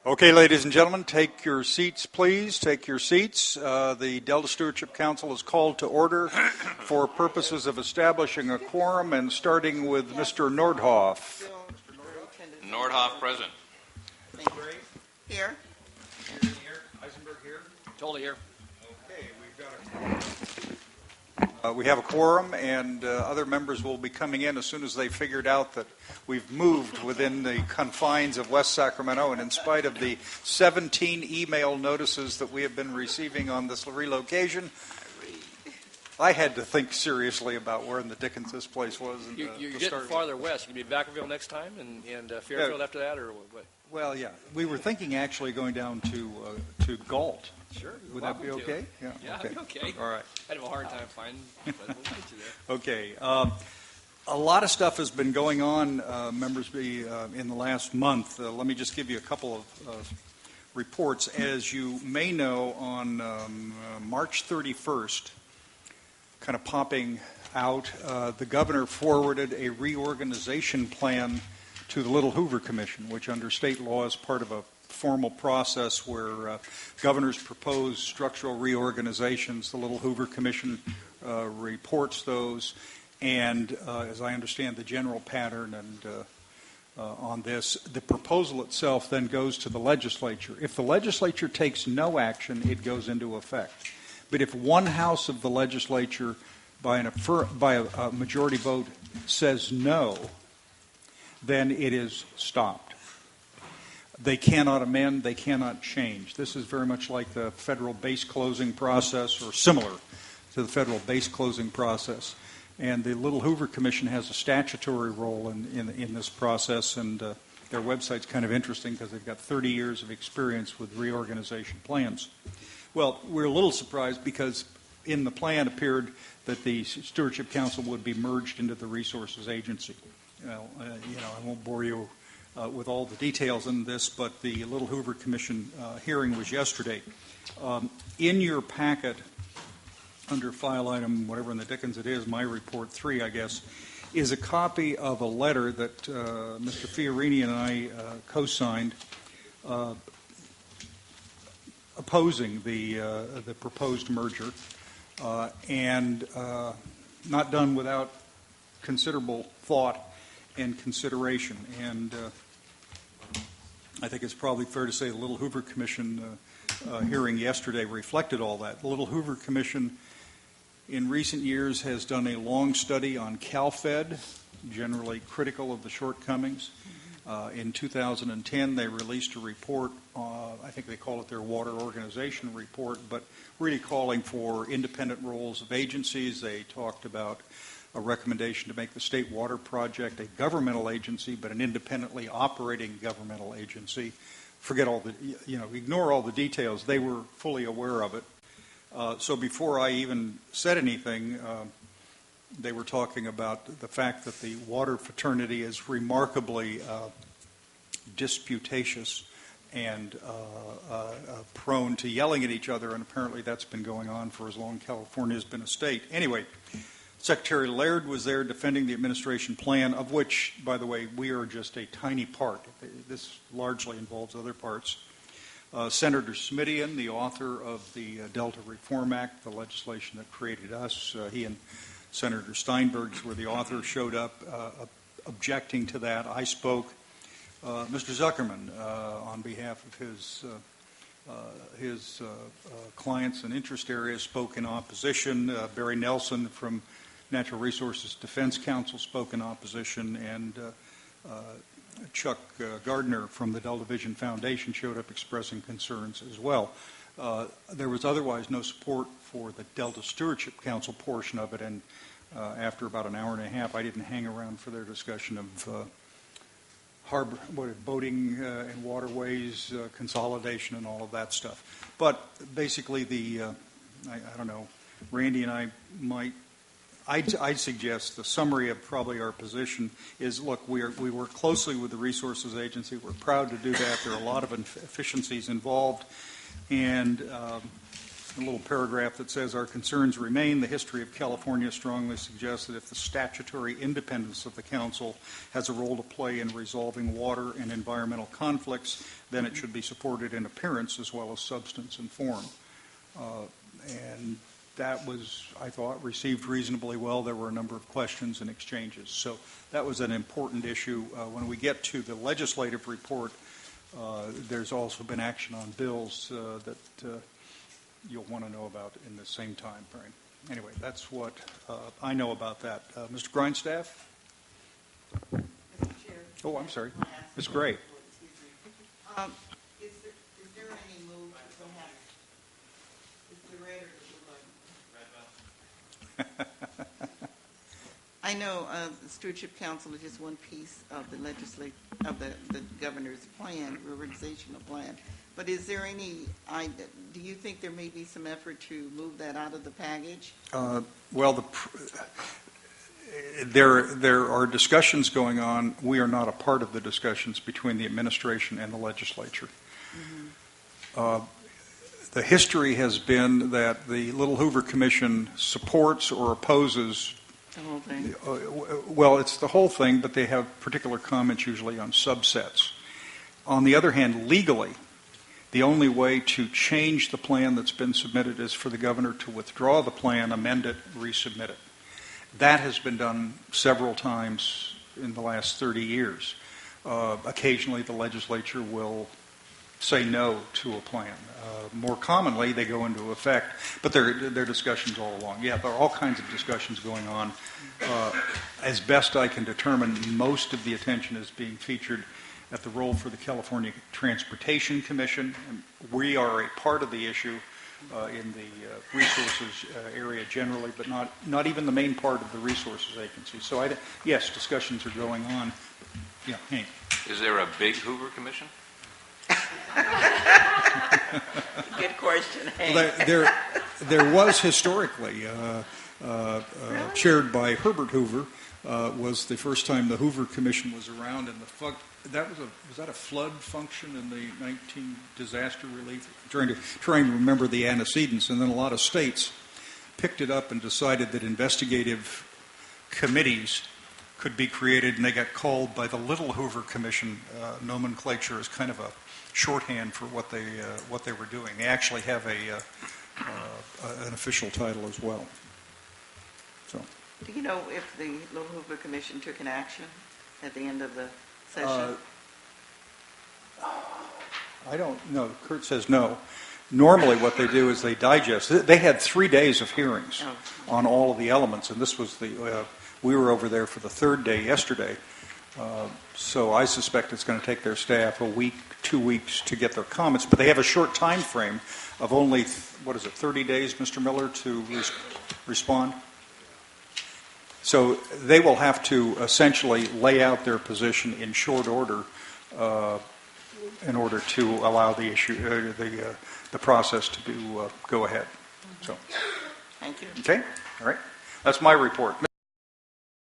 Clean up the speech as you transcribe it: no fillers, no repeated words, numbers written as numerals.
Okay, ladies and gentlemen, take your seats, please. Take your seats. The Delta Stewardship Council is called to order for purposes of establishing a quorum and starting with Mr. Nordhoff. Nordhoff, present. Here. Eisenberg here. Totally here. Okay, we have a quorum, and other members will be coming in as soon as they figured out that we've moved within the confines of West Sacramento, and in spite of the 17 email notices that we have been receiving on this relocation, I had to think seriously about where in the dickens this place was. You're getting farther west. You can be Vacaville next time and Fairfield after that, or what? Well, yeah. We were thinking actually going down to Galt. Sure. Would that be okay? Yeah, okay. I'd be okay. All right. I'd have a hard time finding, but we'll get you there. Okay. A lot of stuff has been going on, members, in the last month. Let me just give you a couple of reports. As you may know, on March 31st, kind of popping out, the governor forwarded a reorganization plan to the Little Hoover Commission, which under state law is part of a formal process where governors propose structural reorganizations. The Little Hoover Commission reports those, and as I understand the general pattern and on this, the proposal itself then goes to the legislature. If the legislature takes no action, it goes into effect. But if one house of the legislature by a majority vote says no, then it is stopped. They cannot amend, they cannot change. This is very much like the federal base closing process, or similar to the federal base closing process. And the Little Hoover Commission has a statutory role in this process, and their website's kind of interesting because they've got 30 years of experience with reorganization plans. Well, we're a little surprised because in the plan appeared that the Stewardship Council would be merged into the Resources Agency. Well, I won't bore you with all the details in this, but the Little Hoover Commission hearing was yesterday. In your packet, under file item, whatever in the dickens it is, my report 3, I guess, is a copy of a letter that Mr. Fiorini and I co-signed opposing the proposed merger, and not done without considerable thought and consideration. And I think it's probably fair to say the Little Hoover Commission hearing yesterday reflected all that. The Little Hoover Commission in recent years has done a long study on CalFed, generally critical of the shortcomings. In 2010, they released a report, I think they call it their water organization report, but really calling for independent roles of agencies. They talked about a recommendation to make the State Water Project a governmental agency, but an independently operating governmental agency. Forget all the, ignore all the details. They were fully aware of it. So before I even said anything, they were talking about the fact that the water fraternity is remarkably disputatious and prone to yelling at each other, and apparently that's been going on for as long as California has been a state. Anyway, Secretary Laird was there defending the administration plan, of which, by the way, we are just a tiny part. This largely involves other parts. Senator Smithian, the author of the Delta Reform Act, the legislation that created us, he and Senator Steinberg were the authors, showed up objecting to that. I spoke. Mr. Zuckerman, on behalf of his clients and interest areas, spoke in opposition. Barry Nelson from Natural Resources Defense Council spoke in opposition, and Chuck Gardner from the Delta Vision Foundation showed up expressing concerns as well. There was otherwise no support for the Delta Stewardship Council portion of it, and after about an hour and a half, I didn't hang around for their discussion of boating and waterways consolidation and all of that stuff. But basically, I don't know, Randy and I might. I'd suggest the summary of probably our position is, look, we work closely with the Resources Agency. We're proud to do that. There are a lot of efficiencies involved. And a little paragraph that says, our concerns remain. The history of California strongly suggests that if the statutory independence of the council has a role to play in resolving water and environmental conflicts, then it should be supported in appearance as well as substance and form. And that was, I thought, received reasonably well. There were a number of questions and exchanges. So that was an important issue. When we get to the legislative report, there's also been action on bills that you'll want to know about in the same time frame. Anyway, that's what I know about that. Mr. Grindstaff? Mr. Chair. Oh, I'm sorry. Ms. Gray. Is there any move to perhaps, is the red or the blue button? I know the Stewardship Council is just one piece of the the governor's plan, reorganizational plan. But is there any, do you think there may be some effort to move that out of the package? Well, there are discussions going on. We are not a part of the discussions between the administration and the legislature. Mm-hmm. The history has been that the Little Hoover Commission supports or opposes the whole thing? Well, it's the whole thing, but they have particular comments usually on subsets. On the other hand, legally, the only way to change the plan that's been submitted is for the governor to withdraw the plan, amend it, resubmit it. That has been done several times in the last 30 years. Occasionally, the legislature will say no to a plan. More commonly, they go into effect, but there are discussions all along. Yeah, there are all kinds of discussions going on. As best I can determine, most of the attention is being featured at the role for the California Transportation Commission. And we are a part of the issue in the resources area generally, but not even the main part of the resources agency. So yes, discussions are going on. Yeah, Hank. Is there a big Hoover Commission? Good question, Hank. Well, there was historically, chaired by Herbert Hoover, was the first time the Hoover Commission was around, and was that a flood function in the 19 disaster relief? Trying to remember the antecedents, and then a lot of states picked it up and decided that investigative committees could be created, and they got called by the Little Hoover Commission nomenclature as kind of a shorthand for what they were doing. They actually have an official title as well. So, do you know if the Little Hoover Commission took an action at the end of the session? I don't know. Kurt says no. Normally what they do is they digest. They had 3 days of hearings on all of the elements, and this was we were over there for the third day yesterday. So I suspect it's going to take their staff a week, 2 weeks to get their comments, but they have a short time frame of only, 30 days, Mr. Miller, to respond? So they will have to essentially lay out their position in short order in order to allow the process to go ahead. So, Thank you. okay, all right. That's my report.